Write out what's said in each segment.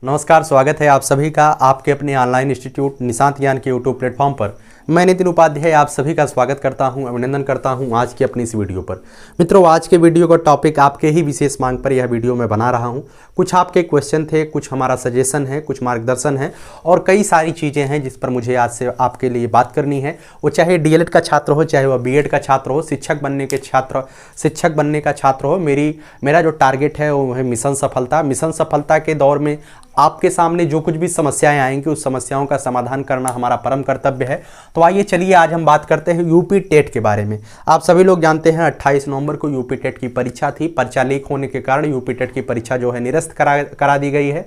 नमस्कार, स्वागत है आप सभी का आपके अपने ऑनलाइन इंस्टीट्यूट निशांत ज्ञान के यूट्यूब प्लेटफॉर्म पर। मैं नितिन उपाध्याय आप सभी का स्वागत करता हूं, अभिनंदन करता हूं आज की अपनी इस वीडियो पर। मित्रों, आज के वीडियो का टॉपिक आपके ही विशेष मांग पर यह वीडियो मैं बना रहा हूं। कुछ आपके क्वेश्चन थे, कुछ हमारा सजेशन है, कुछ मार्गदर्शन है और कई सारी चीज़ें हैं जिस पर मुझे आज से आपके लिए बात करनी है। वो चाहे डीएलएड का छात्र हो, चाहे वह बीएड का छात्र हो, शिक्षक बनने का छात्र हो। मेरा जो टारगेट है वो है मिशन सफलता। मिशन सफलता के दौर में आपके सामने जो कुछ भी समस्याएं आएंगी उस समस्याओं का समाधान करना हमारा परम कर्तव्य है। तो आइए चलिए आज हम बात करते हैं यूपी टेट के बारे में। आप सभी लोग जानते हैं 28 नवंबर को यूपी टेट की परीक्षा थी। पर्चा लीक होने के कारण यूपी टेट की परीक्षा जो है निरस्त करा दी गई है।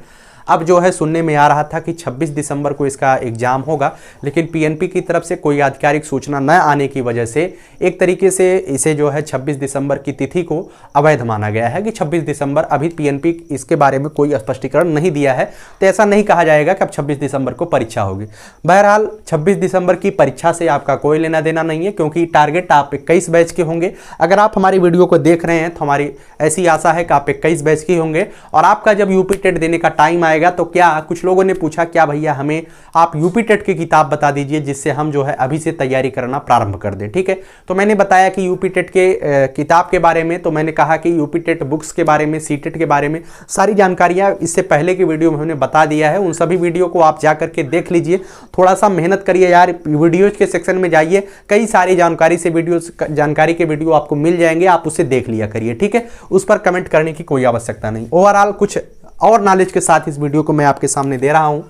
अब जो है सुनने में आ रहा था कि 26 दिसंबर को इसका एग्जाम होगा, लेकिन पीएनपी की तरफ से कोई आधिकारिक सूचना न आने की वजह से एक तरीके से इसे जो है 26 दिसंबर की तिथि को अवैध माना गया है कि 26 दिसंबर। अभी पीएनपी इसके बारे में कोई स्पष्टीकरण नहीं दिया है, तो ऐसा नहीं कहा जाएगा कि अब 26 दिसंबर को परीक्षा होगी। बहरहाल 26 दिसंबर की परीक्षा से आपका कोई लेना देना नहीं है, क्योंकि टारगेट आप 21 बैच के होंगे। अगर आप हमारी वीडियो को देख रहे हैं तो हमारी ऐसी आशा है कि आप 21 बैच के होंगे और आपका जब यूपी टेट देने का टाइम आएगा तो क्या कुछ लोगों ने पूछा, क्या भैया हमें आप यूपी टेट की किताब बता दीजिए जिससे हम जो है अभी से तैयारी करना प्रारंभ कर दें। ठीक है, तो मैंने बताया कि यूपी टेट के किताब के बारे में, तो मैंने कहा कि यूपी टेट बुक्स के बारे में, सीटेट के बारे में सारी जानकारियां इससे पहले की वीडियो में हमने बता दिया है। उन सभी वीडियो को आप जा करके देख लीजिए। थोड़ा सा मेहनत करिए यार, वीडियोज के सेक्शन में जाइए, कई सारी जानकारी के वीडियो आपको मिल जाएंगे, आप उसे देख लिया करिए। ठीक है, उस पर कमेंट करने की कोई आवश्यकता नहीं। ओवरऑल कुछ और नॉलेज के साथ इस वीडियो को मैं आपके सामने दे रहा हूं।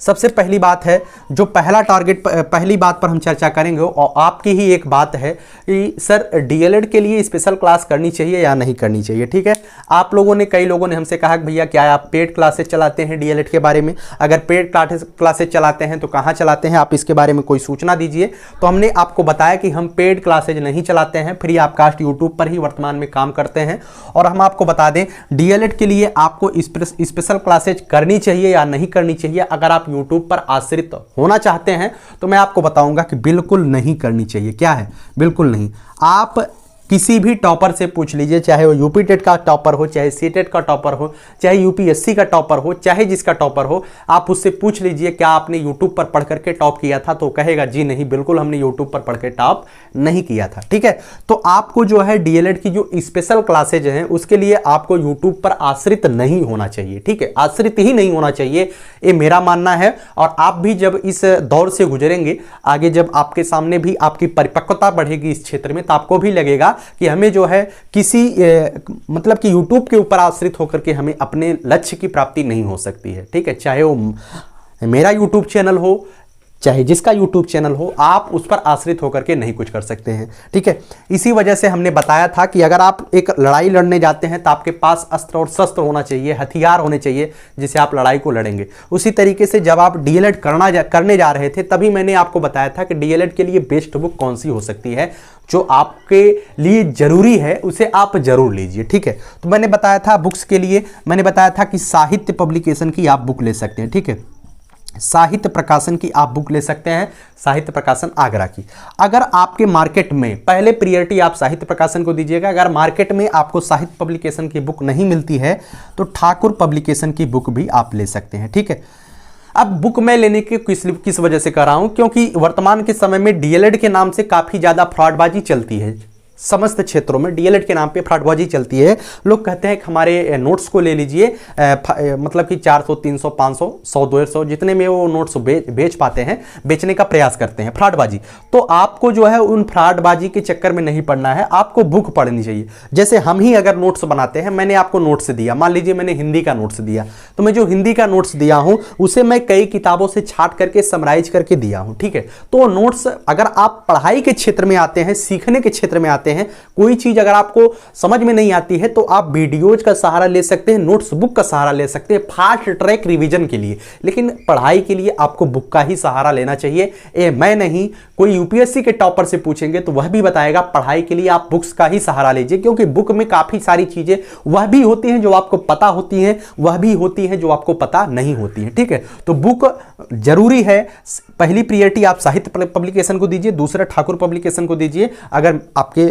सबसे पहली बात है, जो पहला टारगेट, पहली बात पर हम चर्चा करेंगे और आपकी ही एक बात है कि सर डीएलएड के लिए स्पेशल क्लास करनी चाहिए या नहीं करनी चाहिए। ठीक है, आप लोगों ने, कई लोगों ने हमसे कहा कि भैया क्या आप पेड क्लासेस चलाते हैं डीएलएड के बारे में? अगर पेड क्लासेस चलाते हैं तो कहाँ चलाते हैं, आप इसके बारे में कोई सूचना दीजिए। तो हमने आपको बताया कि हम पेड क्लासेज नहीं चलाते हैं, फ्री ऑफ कास्ट यूट्यूब पर ही वर्तमान में काम करते हैं। और हम आपको बता दें, डीएलएड के लिए आपको स्पेशल क्लासेज करनी चाहिए या नहीं करनी चाहिए। अगर आप यूट्यूब पर आश्रित होना चाहते हैं तो मैं आपको बताऊंगा कि बिल्कुल नहीं करनी चाहिए। क्या है? बिल्कुल नहीं। आप किसी भी टॉपर से पूछ लीजिए, चाहे वो यूपी टेट का टॉपर हो, चाहे सीटेट का टॉपर हो, चाहे यूपीएससी का टॉपर हो, चाहे जिसका टॉपर हो, आप उससे पूछ लीजिए क्या आपने यूट्यूब पर पढ़ करके टॉप किया था, तो कहेगा जी नहीं, बिल्कुल हमने यूट्यूब पर पढ़ के टॉप नहीं किया था। ठीक है, तो आपको जो है डीएलएड की जो स्पेशल क्लासेज हैं उसके लिए आपको यूट्यूब पर आश्रित नहीं होना चाहिए। ठीक है, आश्रित ही नहीं होना चाहिए, ये मेरा मानना है। और आप भी जब इस दौर से गुजरेंगे, आगे जब आपके सामने भी आपकी परिपक्वता बढ़ेगी इस क्षेत्र में, तो आपको भी लगेगा कि हमें जो है किसी मतलब कि YouTube के ऊपर आश्रित होकर के हमें अपने लक्ष्य की प्राप्ति नहीं हो सकती है। ठीक है, चाहे वो मेरा YouTube चैनल हो, चाहे जिसका YouTube चैनल हो, आप उस पर आश्रित होकर के नहीं कुछ कर सकते हैं। ठीक है, इसी वजह से हमने बताया था कि अगर आप एक लड़ाई लड़ने जाते हैं तो आपके पास अस्त्र और शस्त्र होना चाहिए, हथियार होने चाहिए जिससे आप लड़ाई को लड़ेंगे। उसी तरीके से जब आप डीएलएड करने जा रहे थे, तभी मैंने आपको बताया था कि डीएलएड के लिए बेस्ट बुक कौन सी हो सकती है, जो आपके लिए जरूरी है उसे आप जरूर लीजिए। ठीक है, तो मैंने बताया था बुक्स के लिए, मैंने बताया था कि साहित्य पब्लिकेशन की आप बुक ले सकते हैं। ठीक है, साहित्य प्रकाशन की आप बुक ले सकते हैं, साहित्य प्रकाशन आगरा की। अगर आपके मार्केट में, पहले प्रियरिटी आप साहित्य प्रकाशन को दीजिएगा। अगर मार्केट में आपको साहित्य पब्लिकेशन की बुक नहीं मिलती है तो ठाकुर पब्लिकेशन की बुक भी आप ले सकते हैं। ठीक है, अब बुक मैं लेने की किस वजह से कर रहा हूं, क्योंकि वर्तमान के समय में डीएलएड के नाम से काफी ज्यादा फ्रॉडबाजी चलती है। समस्त क्षेत्रों में डीएलएड के नाम पे फ्रॉडबाजी चलती है। लोग कहते हैं कि हमारे नोट्स को ले लीजिए, मतलब कि 400, 300, 500, 100, 150 जितने में वो नोट्स बेच पाते हैं, बेचने का प्रयास करते हैं, फ्रॉडबाजी। तो आपको जो है उन फ्रॉडबाजी के चक्कर में नहीं पड़ना है, आपको बुक पढ़नी चाहिए। जैसे हम ही अगर नोट्स बनाते हैं, मैंने आपको नोट्स दिया, मान लीजिए मैंने हिंदी का नोट्स दिया, तो मैं जो हिंदी का नोट्स दिया हूं उसे मैं कई किताबों से छांट करके समराइज करके दिया हूं। ठीक है, तो नोट्स अगर आप पढ़ाई के क्षेत्र में आते हैं, सीखने के क्षेत्र में आते हैं, कोई चीज अगर आपको समझ में नहीं आती है तो आप वीडियोज का सहारा ले सकते हैं, नोट्स बुक का सहारा ले सकते हैं फास्ट ट्रैक रिवीजन के लिए। लेकिन पढ़ाई के लिए आपको बुक का ही सहारा लेना चाहिए। मैं नहीं, कोई यूपीएससी के टॉपर से पूछेंगे तो वह भी बताएगा पढ़ाई के लिए आप बुक्स का ही सहारा लीजिए, क्योंकि बुक में काफी सारी चीजें वह भी होती हैं जो आपको पता होती हैं, वह भी होती हैं जो आपको पता नहीं होती हैं। ठीक है, तो बुक जरूरी है। पहली प्रियरिटी आप साहित्य पब्लिकेशन को दीजिए, दूसरा ठाकुर पब्लिकेशन को दीजिए। अगर आपके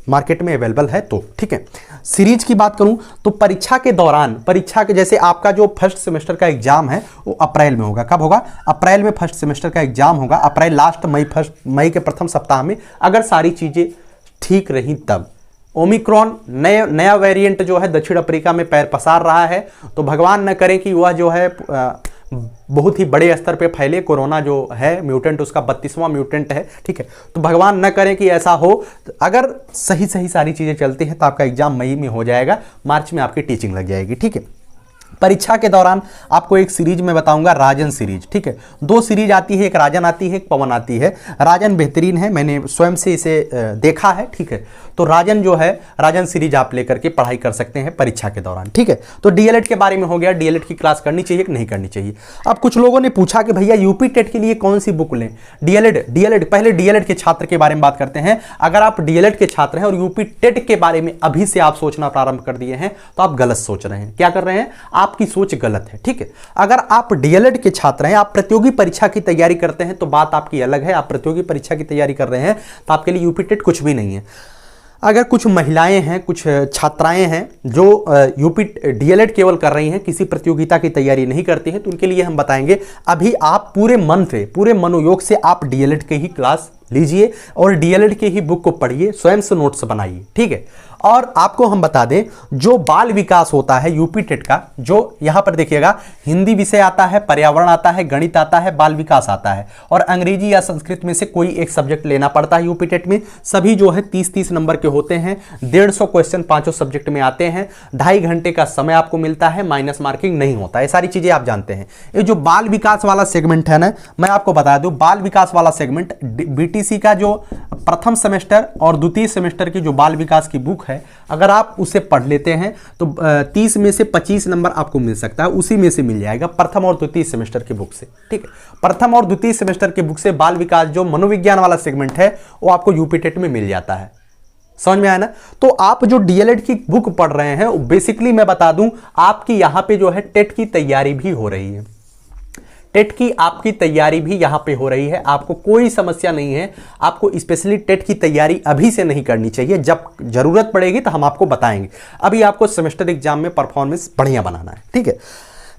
मार्केट में अवेलेबल है तो ठीक है। सीरीज की बात करूं तो परीक्षा के दौरान, परीक्षा के जैसे आपका जो फर्स्ट सेमेस्टर का एग्जाम है वो अप्रैल में होगा। कब होगा? अप्रैल में फर्स्ट सेमेस्टर का एग्जाम होगा, अप्रैल लास्ट, मई के प्रथम सप्ताह में, अगर सारी चीजें ठीक रही तब। ओमिक्रॉन नया वेरिएंट जो है दक्षिण अफ्रीका में पैर पसार रहा है, तो भगवान न करे कि वह जो है बहुत ही बड़े स्तर पे फैले। कोरोना जो है म्यूटेंट उसका 32वां म्यूटेंट है, ठीक है। तो भगवान न करे कि ऐसा हो। अगर सही सारी चीजें चलती हैं तो आपका एग्जाम मई में हो जाएगा, मार्च में आपकी टीचिंग लग जाएगी, ठीक है। परीक्षा के दौरान आपको एक सीरीज में बताऊंगा, राजन सीरीज, ठीक है। 2 सीरीज आती है, एक राजन आती है, एक पवन आती है। राजन बेहतरीन है, मैंने स्वयं से इसे देखा है, ठीक है। तो राजन जो है, राजन सीरीज आप लेकर के पढ़ाई कर सकते हैं परीक्षा के दौरान, ठीक है। तो डीएलएड के बारे में हो गया, डीएलएड की क्लास करनी चाहिए कि नहीं करनी चाहिए। अब कुछ लोगों ने पूछा कि भैया यूपी टेट के लिए कौन सी बुक लें? डीएलएड पहले डीएलएड के छात्र के बारे में बात करते हैं। अगर आप डीएलएड के छात्र हैं और यूपी टेट के बारे में अभी से आप सोचना प्रारंभ कर दिए हैं तो आप गलत सोच रहे हैं। क्या कर रहे हैं? आपकी सोच गलत है, ठीक है। अगर आप डीएलएड के छात्र हैं, आप प्रतियोगी परीक्षा की तैयारी करते हैं तो बात आपकी अलग है। आप प्रतियोगी परीक्षा की तैयारी कर रहे हैं तो आपके लिए यूपी टेट कुछ भी नहीं है। अगर कुछ महिलाएं हैं, कुछ छात्राएं हैं जो यूपी डीएलएड केवल कर रही हैं, किसी प्रतियोगिता की तैयारी नहीं करती हैं, तो उनके लिए हम बताएंगे अभी आप पूरे मन से, पूरे मनोयोग से आप डीएलएड के ही क्लास लीजिए और डीएलएड के ही बुक को पढ़िए, स्वयं से नोट्स बनाइए, ठीक है। और आपको हम बता दें, जो बाल विकास होता है यूपी टेट का, जो यहां पर देखिएगा, हिंदी विषय आता है, पर्यावरण आता है, गणित आता है, बाल विकास आता है, और अंग्रेजी या संस्कृत में से कोई एक सब्जेक्ट लेना पड़ता है यूपी टेट में। सभी जो है 30-30 नंबर के होते हैं, 150 क्वेश्चन पांचों सब्जेक्ट में आते हैं, 2.5 घंटे का समय आपको मिलता है, माइनस मार्किंग नहीं होता है, सारी चीजें आप जानते हैं। ये जो बाल विकास वाला सेगमेंट है ना, मैं आपको बता दूं, बाल विकास वाला सेगमेंट बीटीसी का जो प्रथम सेमेस्टर और द्वितीय सेमेस्टर की जो बाल विकास की बुक है, अगर आप उसे पढ़ लेते हैं तो 30 में से 25 नंबर आपको मिल सकता है, उसी में से मिल जाएगा प्रथम और द्वितीय सेमेस्टर की बुक से, ठीक है। प्रथम और द्वितीय सेमेस्टर की बुक से बाल विकास जो मनोविज्ञान वाला सेगमेंट है वो आपको यूपी टेट में मिल जाता है। समझ में आया ना? तो आप जो डीएलएड की बुक पढ़ रहे हैं, बेसिकली मैं बता दूं, आपकी यहां पे जो है टेट की तैयारी भी हो रही है। टेट की आपकी तैयारी भी यहां पे हो रही है, आपको कोई समस्या नहीं है। आपको स्पेशली टेट की तैयारी अभी से नहीं करनी चाहिए, जब जरूरत पड़ेगी तो हम आपको बताएंगे। अभी आपको सेमेस्टर एग्जाम में परफॉर्मेंस बढ़िया बनाना है, ठीक है।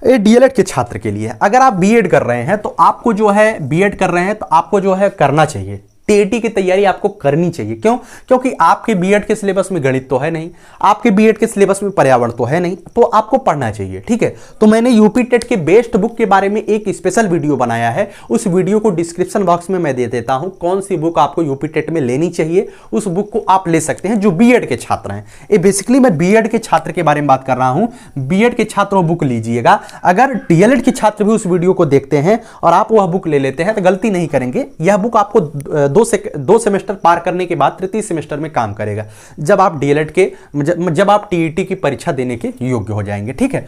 ये डीएलएड के छात्र के लिए। अगर आप बीएड कर रहे हैं तो आपको जो है, बीएड कर रहे हैं तो आपको जो है करना चाहिए, टीईटी की तैयारी आपको करनी चाहिए। क्यों? क्योंकि आपके बीएड के सिलेबस में गणित तो है नहीं, आपके बीएड के सिलेबस में पर्यावरण तो है नहीं, तो आपको पढ़ना चाहिए, ठीक है। तो मैंने यूपी टेट के बेस्ट बुक के बारे में एक स्पेशल वीडियो बनाया है, उस वीडियो को डिस्क्रिप्शन बॉक्स में मैं दे देता हूं। कौन सी बुक आपको यूपी टेट में लेनी चाहिए, उस बुक को आप ले सकते हैं जो बीएड के छात्र हैं। ये बेसिकली मैं बीएड के छात्र के बारे में बात कर रहा हूं। बीएड के छात्र वो बुक लीजिएगा। अगर डीएलएड के छात्र भी उस वीडियो को देखते हैं और आप वह बुक ले लेते हैं तो गलती नहीं करेंगे। यह बुक आपको 2 सेमेस्टर पार करने के बाद तृतीय सेमेस्टर में काम करेगा, जब आप डीएलएड के, जब आप टीईटी की परीक्षा देने के योग्य हो जाएंगे, ठीक है।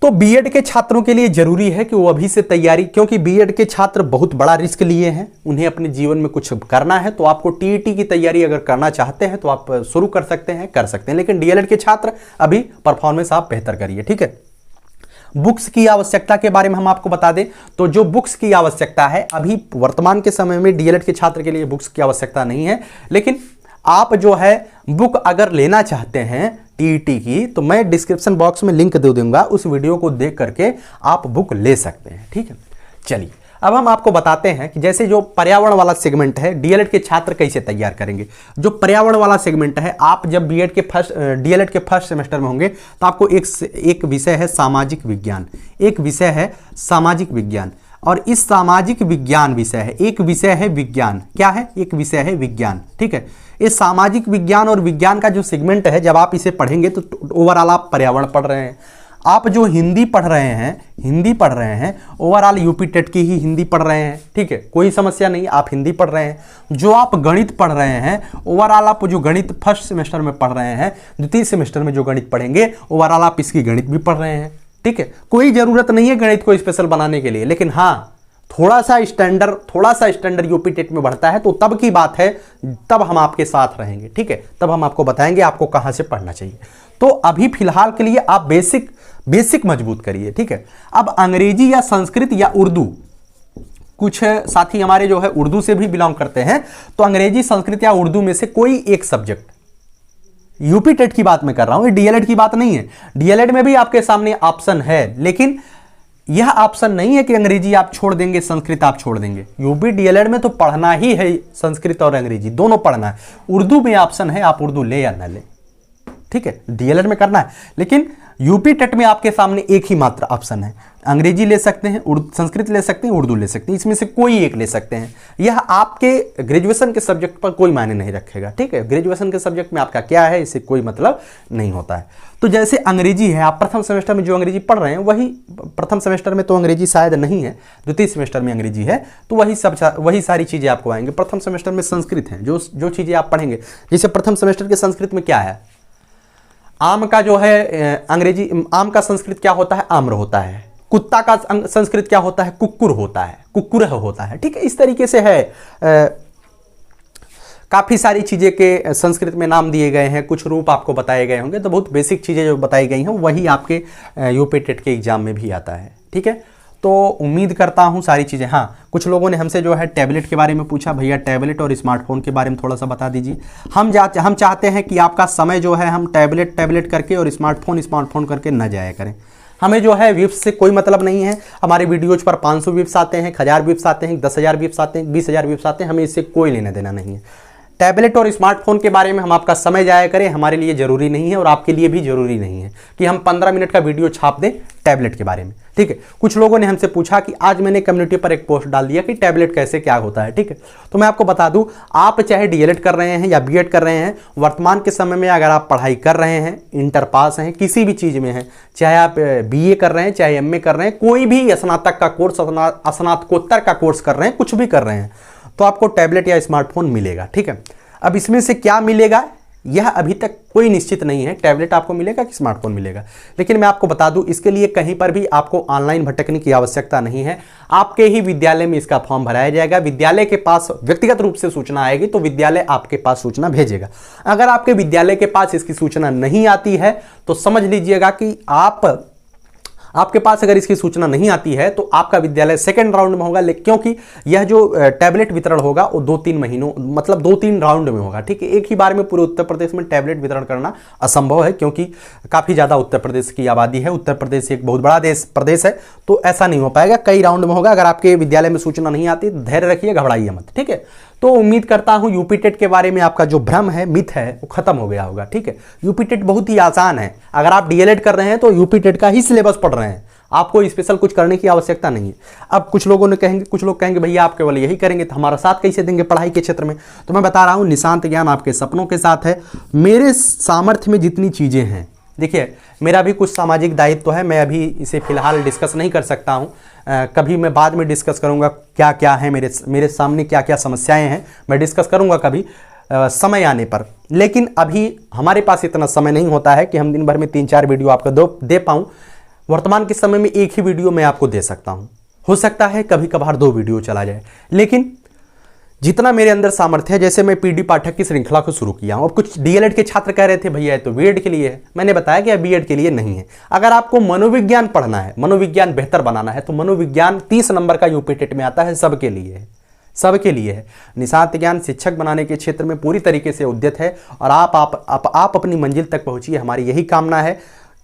तो बीएड के छात्रों के लिए जरूरी है कि वो अभी से तैयारी, क्योंकि बीएड के छात्र बहुत बड़ा रिस्क लिए हैं, उन्हें अपने जीवन में कुछ करना है। तो आपको टीईटी की तैयारी अगर करना चाहते हैं तो आप शुरू कर सकते हैं, लेकिन डीएलएड के छात्र अभी परफॉर्मेंस आप बेहतर करिए, ठीक है। बुक्स की आवश्यकता के बारे में हम आपको बता दें, तो जो बुक्स की आवश्यकता है, अभी वर्तमान के समय में डीएलएड के छात्र के लिए बुक्स की आवश्यकता नहीं है, लेकिन आप जो है बुक अगर लेना चाहते हैं टीईटी की, तो मैं डिस्क्रिप्शन बॉक्स में लिंक दे दूंगा, उस वीडियो को देख करके आप बुक ले सकते हैं, ठीक है। चलिए अब हम आपको बताते हैं कि जैसे जो पर्यावरण वाला सेगमेंट है, डीएलएड के छात्र कैसे तैयार करेंगे। जो पर्यावरण वाला सेगमेंट है, आप जब डीएलएड के फर्स्ट सेमेस्टर में होंगे तो आपको एक विषय है सामाजिक विज्ञान, एक विषय है सामाजिक विज्ञान, और इस सामाजिक विज्ञान विषय है, एक विषय है विज्ञान। क्या है? एक विषय है विज्ञान, ठीक है। इस सामाजिक विज्ञान और विज्ञान का जो सेगमेंट है, जब आप इसे पढ़ेंगे तो ओवरऑल आप पर्यावरण पढ़ रहे हैं। आप जो हिंदी पढ़ रहे हैं ओवरऑल यूपी टेट की ही हिंदी पढ़ रहे हैं, ठीक है, कोई समस्या नहीं, आप हिंदी पढ़ रहे हैं। जो आप गणित पढ़ रहे हैं, ओवरऑल आप जो गणित फर्स्ट सेमेस्टर में पढ़ रहे हैं, द्वितीय सेमेस्टर में जो गणित पढ़ेंगे, ओवरऑल आप इसकी गणित भी पढ़ रहे हैं, ठीक है। कोई जरूरत नहीं है गणित को स्पेशल बनाने के लिए, लेकिन हाँ थोड़ा सा स्टैंडर्ड यूपी टेट में बढ़ता है तो तब की बात है, तब हम आपके साथ रहेंगे, ठीक है। तब हम आपको बताएंगे आपको कहां से पढ़ना चाहिए। तो अभी फिलहाल के लिए आप बेसिक मजबूत करिए, ठीक है। अब अंग्रेजी या संस्कृत या उर्दू, कुछ साथी हमारे जो है उर्दू से भी बिलोंग करते हैं, तो अंग्रेजी, संस्कृत या उर्दू में से कोई एक सब्जेक्ट, यूपी टेट की बात मैं कर रहा हूं, ये डीएलएड की बात नहीं है। डीएलएड में भी आपके सामने ऑप्शन है, लेकिन यह ऑप्शन नहीं है कि अंग्रेजी आप छोड़ देंगे, संस्कृत आप छोड़ देंगे। यूपी डीएलएड में तो पढ़ना ही है, संस्कृत और अंग्रेजी दोनों पढ़ना है। उर्दू में ऑप्शन है, आप उर्दू ले या ना ले, ठीक है, डीएलएड में करना है। लेकिन यूपी टेट में आपके सामने एक ही मात्र ऑप्शन है, अंग्रेजी ले सकते हैं, संस्कृत ले सकते हैं, उर्दू ले सकते हैं, इसमें से कोई एक ले सकते हैं। यह आपके ग्रेजुएशन के सब्जेक्ट पर कोई मायने नहीं रखेगा, ठीक है। ग्रेजुएशन के सब्जेक्ट में आपका क्या है, इससे कोई मतलब नहीं होता है। तो जैसे अंग्रेजी है, आप प्रथम सेमेस्टर में जो अंग्रेजी पढ़ रहे हैं वही, प्रथम सेमेस्टर में तो अंग्रेजी शायद नहीं है, द्वितीय सेमेस्टर में अंग्रेजी है, तो वही सारी चीज़ें आपको आएंगे। प्रथम सेमेस्टर में संस्कृत है, जो चीज़ें आप पढ़ेंगे, जैसे प्रथम सेमेस्टर के संस्कृत में क्या है, आम का जो है अंग्रेजी, आम का संस्कृत क्या होता है, आम्र होता है। कुत्ता का संस्कृत क्या होता है, कुक्कुर होता है, कुक्कुरह होता है, ठीक है। इस तरीके से है, काफ़ी सारी चीज़ें के संस्कृत में नाम दिए गए हैं, कुछ रूप आपको बताए गए होंगे। तो बहुत बेसिक चीज़ें जो बताई गई हैं वही आपके यूपी टेट के एग्जाम में भी आता है, ठीक है। तो उम्मीद करता हूँ सारी चीज़ें। हाँ, कुछ लोगों ने हमसे जो है टैबलेट के बारे में पूछा, भैया टैबलेट और स्मार्टफोन के बारे में थोड़ा सा बता दीजिए। हम चाहते हैं कि आपका समय जो है हम टैबलेट करके और स्मार्टफोन करके न जाया करें। हमें जो है व्यूज से कोई मतलब नहीं है। हमारे वीडियोज पर 500 व्यूज आते हैं, 1000 व्यूज आते हैं, 10,000 व्यूज आते हैं, 20,000 व्यूज आते हैं, हमें इससे कोई लेना देना नहीं है। टैबलेट और स्मार्टफोन के बारे में हम आपका समय जाया करें, हमारे लिए ज़रूरी नहीं है और आपके लिए भी ज़रूरी नहीं है कि हम 15 मिनट का वीडियो छाप दें टैबलेट के बारे में, ठीक है। कुछ लोगों ने हमसे पूछा कि आज मैंने कम्युनिटी पर एक पोस्ट डाल दिया कि टैबलेट कैसे क्या होता है, ठीक है। तो मैं आपको बता दूं, आप चाहे डीएलएड कर रहे हैं या बीएड कर रहे हैं, वर्तमान के समय में अगर आप पढ़ाई कर रहे हैं, इंटर पास हैं, किसी भी चीज़ में हैं, चाहे आप बीए कर रहे हैं, चाहे एमए कर रहे हैं, कोई भी स्नातक का कोर्स, स्नातकोत्तर का कोर्स कर रहे हैं, कुछ भी कर रहे हैं, तो आपको टैबलेट या स्मार्टफोन मिलेगा, ठीक है। अब इसमें से क्या मिलेगा यह अभी तक कोई निश्चित नहीं है, टैबलेट आपको मिलेगा कि स्मार्टफोन मिलेगा। लेकिन मैं आपको बता दूं, इसके लिए कहीं पर भी आपको ऑनलाइन भटकने की आवश्यकता नहीं है। आपके ही विद्यालय में इसका फॉर्म भराया जाएगा, विद्यालय के पास व्यक्तिगत रूप से सूचना आएगी तो विद्यालय आपके पास सूचना भेजेगा। अगर आपके विद्यालय के पास इसकी सूचना नहीं आती है तो समझ लीजिएगा कि आपके पास अगर इसकी सूचना नहीं आती है तो आपका विद्यालय सेकंड राउंड में होगा, क्योंकि यह जो टैबलेट वितरण होगा वो 2-3 महीनों, मतलब 2-3 राउंड में होगा, ठीक है। एक ही बार में पूरे उत्तर प्रदेश में टैबलेट वितरण करना असंभव है, क्योंकि काफ़ी ज़्यादा उत्तर प्रदेश की आबादी है, उत्तर प्रदेश एक बहुत बड़ा प्रदेश है, तो ऐसा नहीं हो पाएगा, कई राउंड में होगा। अगर आपके विद्यालय में सूचना नहीं आती तो धैर्य रखिए, घबराइए मत, ठीक है। तो उम्मीद करता हूं यूपी टेट के बारे में आपका जो भ्रम है, मिथ है, वो खत्म हो गया होगा, ठीक है। यूपी टेट बहुत ही आसान है। अगर आप डीएलएड कर रहे हैं तो यूपी टेट का ही सिलेबस पढ़ रहे हैं, आपको स्पेशल कुछ करने की आवश्यकता नहीं है। अब कुछ लोग कहेंगे भैया आप केवल यही करेंगे तो हमारा साथ कैसे देंगे पढ़ाई के क्षेत्र में। तो मैं बता रहा हूं, निशांत ज्ञान आपके सपनों के साथ है। मेरे सामर्थ्य में जितनी चीज़ें हैं, देखिए मेरा भी कुछ सामाजिक दायित्व है, मैं अभी इसे फिलहाल डिस्कस नहीं कर सकता हूं, कभी मैं बाद में डिस्कस करूंगा क्या क्या है मेरे सामने, क्या क्या समस्याएं हैं, मैं डिस्कस करूंगा कभी समय आने पर। लेकिन अभी हमारे पास इतना समय नहीं होता है कि हम दिन भर में 3-4 वीडियो आपको दे पाऊँ। वर्तमान के समय में एक ही वीडियो मैं आपको दे सकता हूं, हो सकता है कभी कभार 2 वीडियो चला जाए, लेकिन जितना मेरे अंदर सामर्थ्य है, जैसे मैं पीडी पाठक की श्रृंखला को शुरू किया हूं। अब कुछ डीएलएड के छात्र कह रहे थे भैया तो बीएड के लिए है, मैंने बताया कि बीएड के लिए नहीं है। अगर आपको मनोविज्ञान पढ़ना है, मनोविज्ञान बेहतर बनाना है, तो मनोविज्ञान 30 नंबर का यूपी टेट में आता है, सबके लिए है, सबके लिए है। निशांत ज्ञान शिक्षक बनाने के क्षेत्र में पूरी तरीके से उद्यत है और आप अपनी मंजिल तक पहुंचिए, हमारी यही कामना है।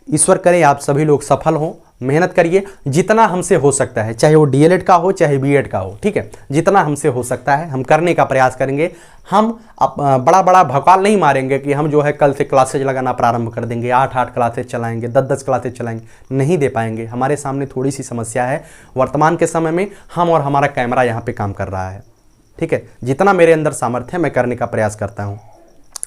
ईश्वर करे आप सभी लोग सफल हों, मेहनत करिए जितना हमसे हो सकता है, चाहे वो डीएलएड का हो चाहे बीएड का हो, ठीक है। जितना हमसे हो सकता है हम करने का प्रयास करेंगे। हम बड़ा भौकाल नहीं मारेंगे कि हम जो है कल से क्लासेज लगाना प्रारंभ कर देंगे, 8-8 क्लासेज चलाएंगे, 10-10 क्लासेज चलाएंगे, नहीं दे पाएंगे। हमारे सामने थोड़ी सी समस्या है, वर्तमान के समय में हम और हमारा कैमरा यहाँ पे काम कर रहा है, ठीक है। जितना मेरे अंदर सामर्थ्य है मैं करने का प्रयास करता हूँ,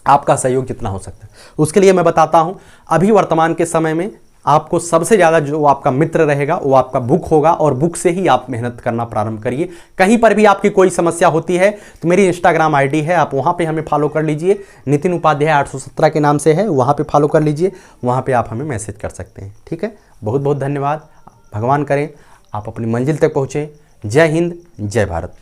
आपका सहयोग जितना हो सकता है उसके लिए मैं बताता हूं। अभी वर्तमान के समय में आपको सबसे ज़्यादा जो आपका मित्र रहेगा वो आपका बुक होगा, और बुक से ही आप मेहनत करना प्रारंभ करिए। कहीं पर भी आपकी कोई समस्या होती है तो मेरी इंस्टाग्राम आईडी है, आप वहां पे हमें फॉलो कर लीजिए, नितिन उपाध्याय 817 के नाम से है, वहां पे फॉलो कर लीजिए, वहां पे आप हमें मैसेज कर सकते हैं, ठीक है। बहुत बहुत धन्यवाद। भगवान करें आप अपनी मंजिल तक पहुँचें। जय हिंद, जय भारत।